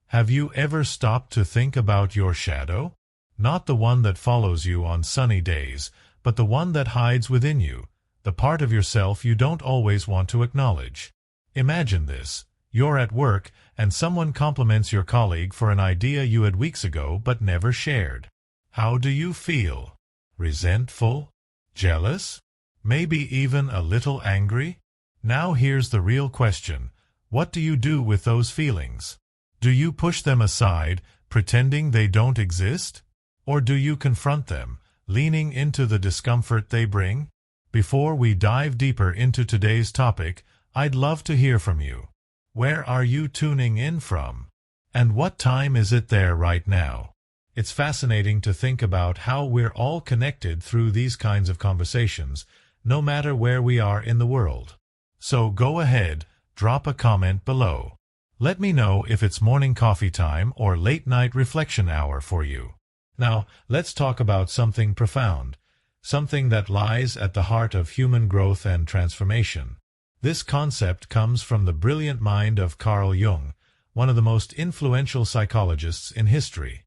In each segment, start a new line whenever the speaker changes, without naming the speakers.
Have you ever stopped to think about your shadow? Not the one that follows you on sunny days, but the one that hides within you, the part of yourself you don't always want to acknowledge. Imagine this. You're at work, and someone compliments your colleague for an idea you had weeks ago but never shared. How do you feel? Resentful? Jealous? Maybe even a little angry? Now here's the real question. What do you do with those feelings? Do you push them aside, pretending they don't exist? Or do you confront them, leaning into the discomfort they bring? Before we dive deeper into today's topic, I'd love to hear from you. Where are you tuning in from? And what time is it there right now? It's fascinating to think about how we're all connected through these kinds of conversations, no matter where we are in the world. So go ahead, drop a comment below. Let me know if it's morning coffee time or late-night reflection hour for you. Now, let's talk about something profound, something that lies at the heart of human growth and transformation. This concept comes from the brilliant mind of Carl Jung, one of the most influential psychologists in history.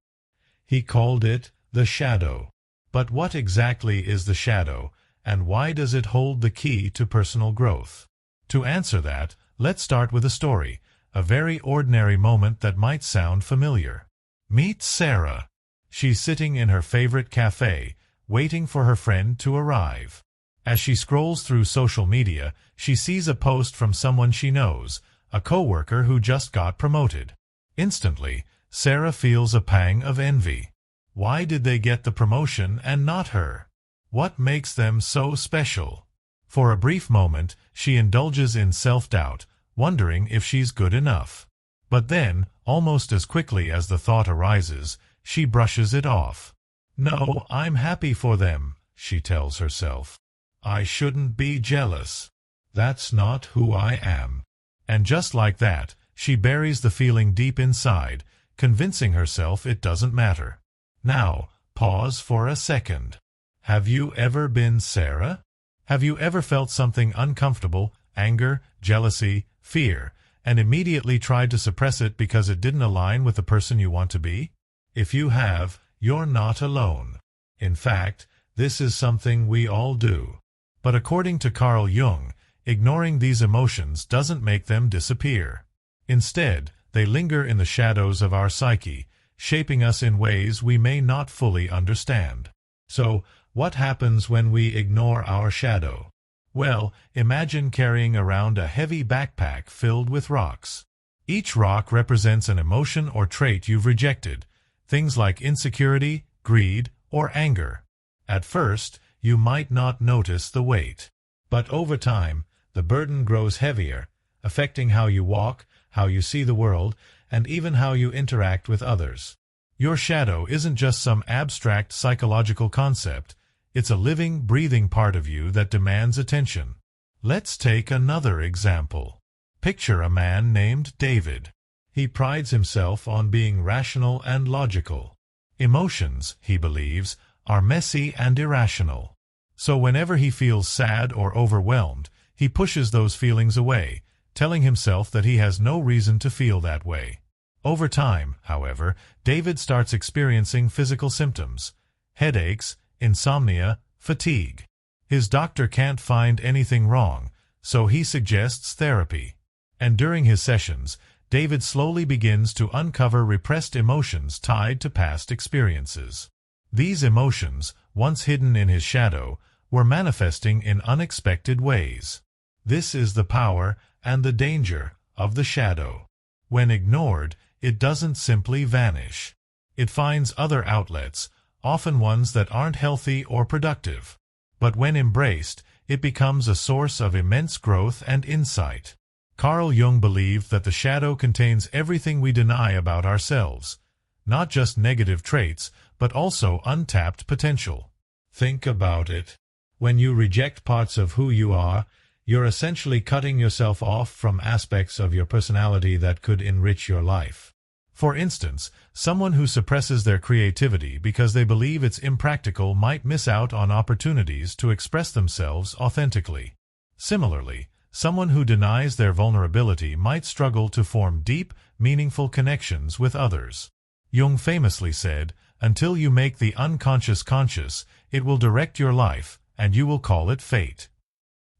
He called it the shadow. But what exactly is the shadow, and why does it hold the key to personal growth? To answer that, let's start with a story, a very ordinary moment that might sound familiar. Meet Sarah. She's sitting in her favorite cafe, waiting for her friend to arrive. As she scrolls through social media, she sees a post from someone she knows, a coworker who just got promoted. Instantly, Sarah feels a pang of envy. Why did they get the promotion and not her? What makes them so special? For a brief moment, she indulges in self-doubt, wondering if she's good enough. But then, almost as quickly as the thought arises, she brushes it off. No, I'm happy for them, she tells herself. I shouldn't be jealous. That's not who I am. And just like that, she buries the feeling deep inside, convincing herself it doesn't matter. Now, pause for a second. Have you ever been Sarah? Have you ever felt something uncomfortable, anger, jealousy, fear, and immediately tried to suppress it because it didn't align with the person you want to be? If you have, you're not alone. In fact, this is something we all do. But according to Carl Jung, ignoring these emotions doesn't make them disappear. Instead, they linger in the shadows of our psyche, shaping us in ways we may not fully understand. So, what happens when we ignore our shadow? Well, imagine carrying around a heavy backpack filled with rocks. Each rock represents an emotion or trait you've rejected, things like insecurity, greed, or anger. At first, you might not notice the weight. But over time, the burden grows heavier, affecting how you walk, how you see the world, and even how you interact with others. Your shadow isn't just some abstract psychological concept. It's a living, breathing part of you that demands attention. Let's take another example. Picture a man named David. He prides himself on being rational and logical. Emotions, he believes, are messy and irrational. So whenever he feels sad or overwhelmed, he pushes those feelings away, telling himself that he has no reason to feel that way. Over time, however, David starts experiencing physical symptoms: headaches, insomnia, fatigue. His doctor can't find anything wrong, so he suggests therapy. And during his sessions, David slowly begins to uncover repressed emotions tied to past experiences. These emotions, once hidden in his shadow, were manifesting in unexpected ways. This is the power and the danger of the shadow. When ignored, it doesn't simply vanish. It finds other outlets, often ones that aren't healthy or productive. But when embraced, it becomes a source of immense growth and insight. Carl Jung believed that the shadow contains everything we deny about ourselves, not just negative traits, but also untapped potential. Think about it. When you reject parts of who you are, you're essentially cutting yourself off from aspects of your personality that could enrich your life. For instance, someone who suppresses their creativity because they believe it's impractical might miss out on opportunities to express themselves authentically. Similarly, Someone who denies their vulnerability might struggle to form deep, meaningful connections with others. Jung famously said, "Until you make the unconscious conscious, it will direct your life, and you will call it fate."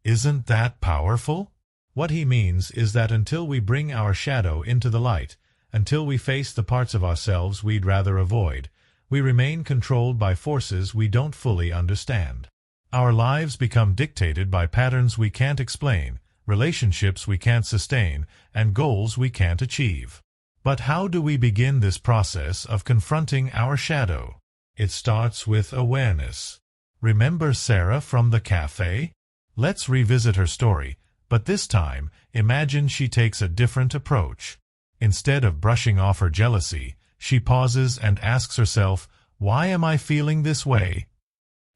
Isn't that powerful? What he means is that until we bring our shadow into the light, until we face the parts of ourselves we'd rather avoid, we remain controlled by forces we don't fully understand. Our lives become dictated by patterns we can't explain, relationships we can't sustain, and goals we can't achieve. But how do we begin this process of confronting our shadow? It starts with awareness. Remember Sarah from the cafe? Let's revisit her story, but this time, imagine she takes a different approach. Instead of brushing off her jealousy, she pauses and asks herself, "Why am I feeling this way?"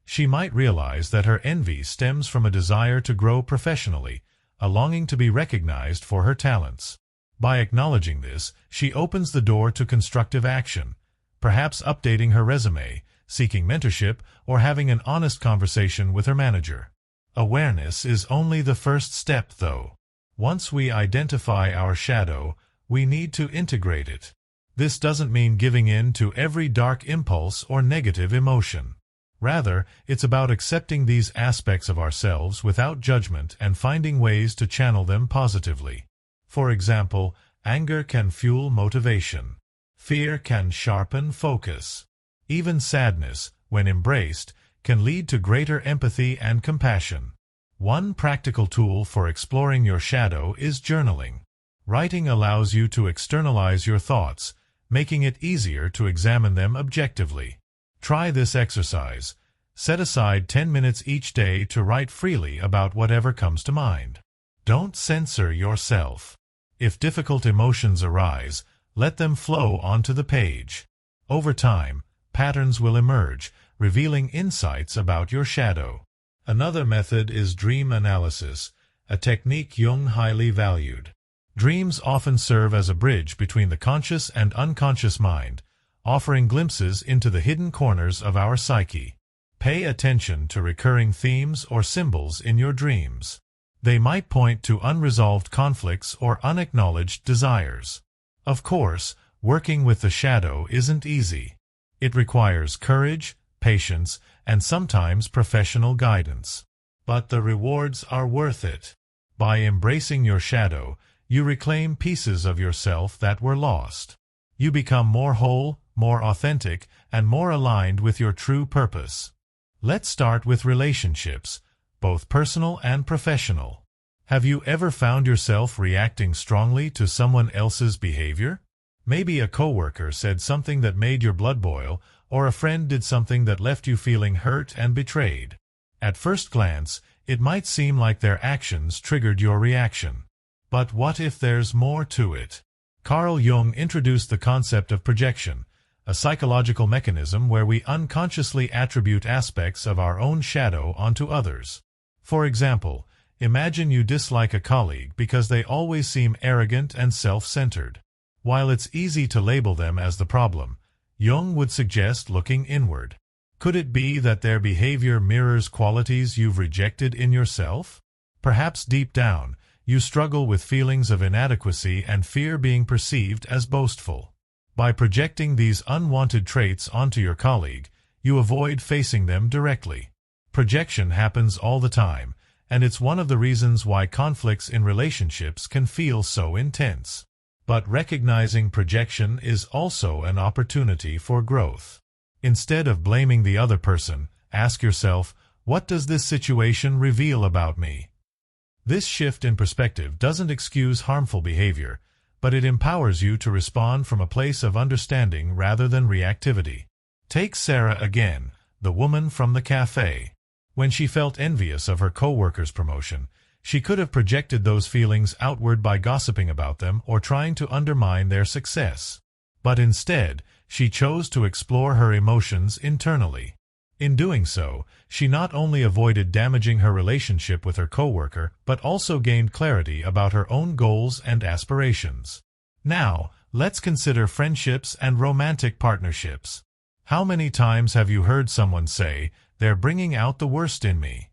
She might realize that her envy stems from a desire to grow professionally, a longing to be recognized for her talents. By acknowledging this, she opens the door to constructive action, perhaps updating her resume, seeking mentorship, or having an honest conversation with her manager. Awareness is only the first step, though. Once we identify our shadow, we need to integrate it. This doesn't mean giving in to every dark impulse or negative emotion. Rather, it's about accepting these aspects of ourselves without judgment and finding ways to channel them positively. For example, anger can fuel motivation. Fear can sharpen focus. Even sadness, when embraced, can lead to greater empathy and compassion. One practical tool for exploring your shadow is journaling. Writing allows you to externalize your thoughts, making it easier to examine them objectively. Try this exercise. Set aside 10 minutes each day to write freely about whatever comes to mind. Don't censor yourself. If difficult emotions arise, let them flow onto the page. Over time, patterns will emerge, revealing insights about your shadow. Another method is dream analysis, a technique Jung highly valued. Dreams often serve as a bridge between the conscious and unconscious mind, offering glimpses into the hidden corners of our psyche. Pay attention to recurring themes or symbols in your dreams. They might point to unresolved conflicts or unacknowledged desires. Of course, working with the shadow isn't easy. It requires courage, patience, and sometimes professional guidance. But the rewards are worth it. By embracing your shadow, you reclaim pieces of yourself that were lost. You become more whole, more authentic, and more aligned with your true purpose. Let's start with relationships, both personal and professional. Have you ever found yourself reacting strongly to someone else's behavior? Maybe a coworker said something that made your blood boil, or a friend did something that left you feeling hurt and betrayed. At first glance, it might seem like their actions triggered your reaction. But what if there's more to it? Carl Jung introduced the concept of projection, a psychological mechanism where we unconsciously attribute aspects of our own shadow onto others. For example, imagine you dislike a colleague because they always seem arrogant and self-centered. While it's easy to label them as the problem, Jung would suggest looking inward. Could it be that their behavior mirrors qualities you've rejected in yourself? Perhaps deep down, you struggle with feelings of inadequacy and fear being perceived as boastful. By projecting these unwanted traits onto your colleague, you avoid facing them directly. Projection happens all the time, and it's one of the reasons why conflicts in relationships can feel so intense. But recognizing projection is also an opportunity for growth. Instead of blaming the other person, ask yourself, what does this situation reveal about me? This shift in perspective doesn't excuse harmful behavior, but it empowers you to respond from a place of understanding rather than reactivity. Take Sarah again, the woman from the cafe. When she felt envious of her coworker's promotion, she could have projected those feelings outward by gossiping about them or trying to undermine their success. But instead, she chose to explore her emotions internally. In doing so, she not only avoided damaging her relationship with her coworker, but also gained clarity about her own goals and aspirations. Now, let's consider friendships and romantic partnerships. How many times have you heard someone say, "They're bringing out the worst in me"?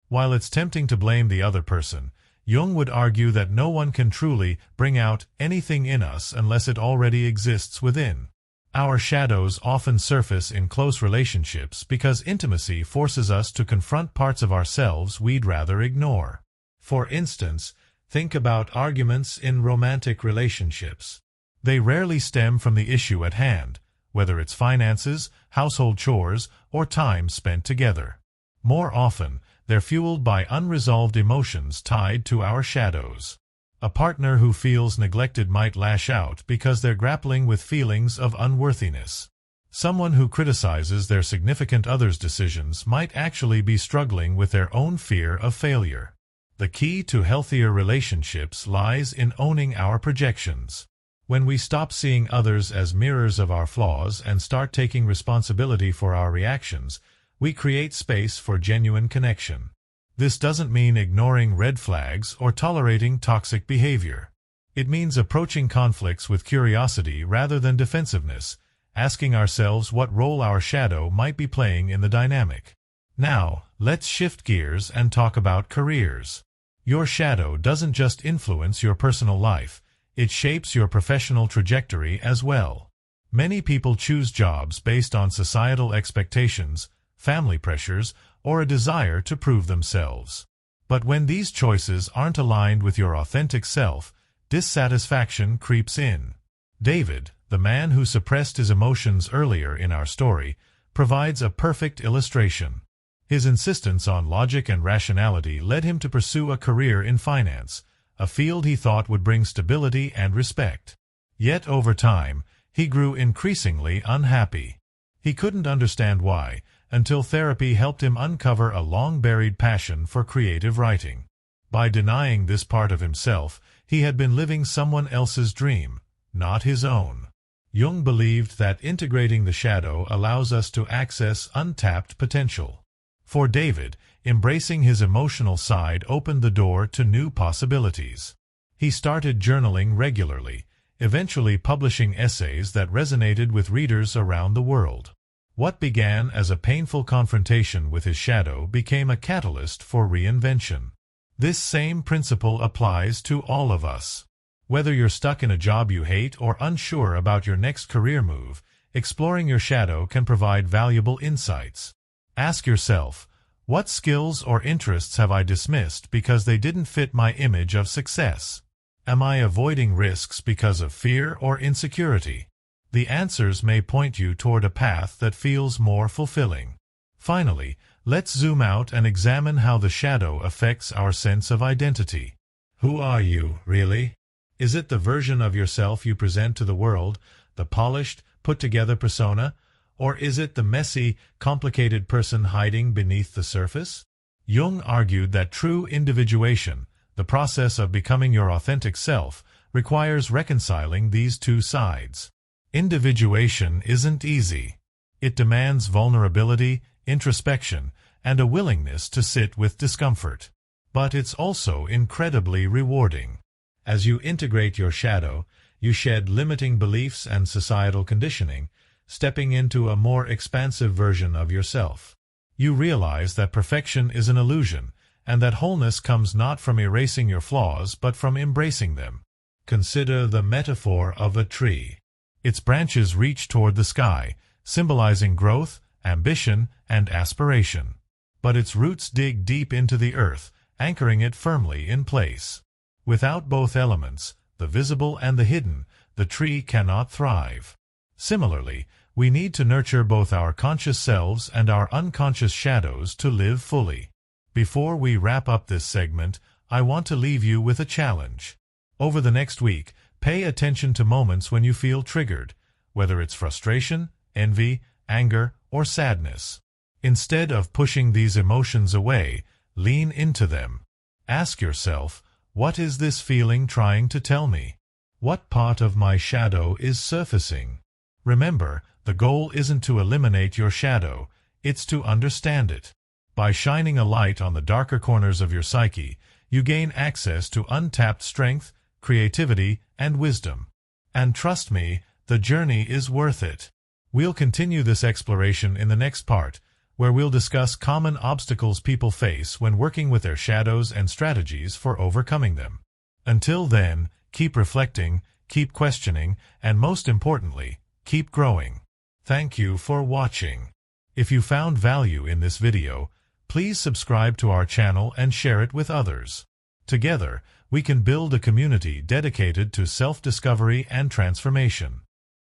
While it's tempting to blame the other person, Jung would argue that no one can truly bring out anything in us unless it already exists within. Our shadows often surface in close relationships because intimacy forces us to confront parts of ourselves we'd rather ignore. For instance, think about arguments in romantic relationships. They rarely stem from the issue at hand, whether it's finances, household chores, or time spent together. More often, they're fueled by unresolved emotions tied to our shadows. A partner who feels neglected might lash out because they're grappling with feelings of unworthiness. Someone who criticizes their significant other's decisions might actually be struggling with their own fear of failure. The key to healthier relationships lies in owning our projections. When we stop seeing others as mirrors of our flaws and start taking responsibility for our reactions, we create space for genuine connection. This doesn't mean ignoring red flags or tolerating toxic behavior. It means approaching conflicts with curiosity rather than defensiveness, asking ourselves what role our shadow might be playing in the dynamic. Now, let's shift gears and talk about careers. Your shadow doesn't just influence your personal life, it shapes your professional trajectory as well. Many people choose jobs based on societal expectations, family pressures, or a desire to prove themselves. But when these choices aren't aligned with your authentic self, dissatisfaction creeps in. David, the man who suppressed his emotions earlier in our story, provides a perfect illustration. His insistence on logic and rationality led him to pursue a career in finance, a field he thought would bring stability and respect. Yet over time, he grew increasingly unhappy. He couldn't understand why, until therapy helped him uncover a long-buried passion for creative writing. By denying this part of himself, he had been living someone else's dream, not his own. Jung believed that integrating the shadow allows us to access untapped potential. For David, embracing his emotional side opened the door to new possibilities. He started journaling regularly, eventually publishing essays that resonated with readers around the world. What began as a painful confrontation with his shadow became a catalyst for reinvention. This same principle applies to all of us. Whether you're stuck in a job you hate or unsure about your next career move, exploring your shadow can provide valuable insights. Ask yourself, what skills or interests have I dismissed because they didn't fit my image of success? Am I avoiding risks because of fear or insecurity? The answers may point you toward a path that feels more fulfilling. Finally, let's zoom out and examine how the shadow affects our sense of identity. Who are you, really? Is it the version of yourself you present to the world, the polished, put-together persona, or is it the messy, complicated person hiding beneath the surface? Jung argued that true individuation, the process of becoming your authentic self, requires reconciling these two sides. Individuation isn't easy. It demands vulnerability, introspection, and a willingness to sit with discomfort. But it's also incredibly rewarding. As you integrate your shadow, you shed limiting beliefs and societal conditioning, stepping into a more expansive version of yourself. You realize that perfection is an illusion, and that wholeness comes not from erasing your flaws but from embracing them. Consider the metaphor of a tree. Its branches reach toward the sky, symbolizing growth, ambition, and aspiration. But its roots dig deep into the earth, anchoring it firmly in place. Without both elements, the visible and the hidden, the tree cannot thrive. Similarly, we need to nurture both our conscious selves and our unconscious shadows to live fully. Before we wrap up this segment, I want to leave you with a challenge. Over the next week, pay attention to moments when you feel triggered, whether it's frustration, envy, anger, or sadness. Instead of pushing these emotions away, lean into them. Ask yourself, what is this feeling trying to tell me? What part of my shadow is surfacing? Remember, the goal isn't to eliminate your shadow, it's to understand it. By shining a light on the darker corners of your psyche, you gain access to untapped strength, creativity, and wisdom. And trust me, the journey is worth it. We'll continue this exploration in the next part, where we'll discuss common obstacles people face when working with their shadows and strategies for overcoming them. Until then, keep reflecting, keep questioning, and most importantly, keep growing. Thank you for watching. If you found value in this video, please subscribe to our channel and share it with others. Together, we can build a community dedicated to self-discovery and transformation.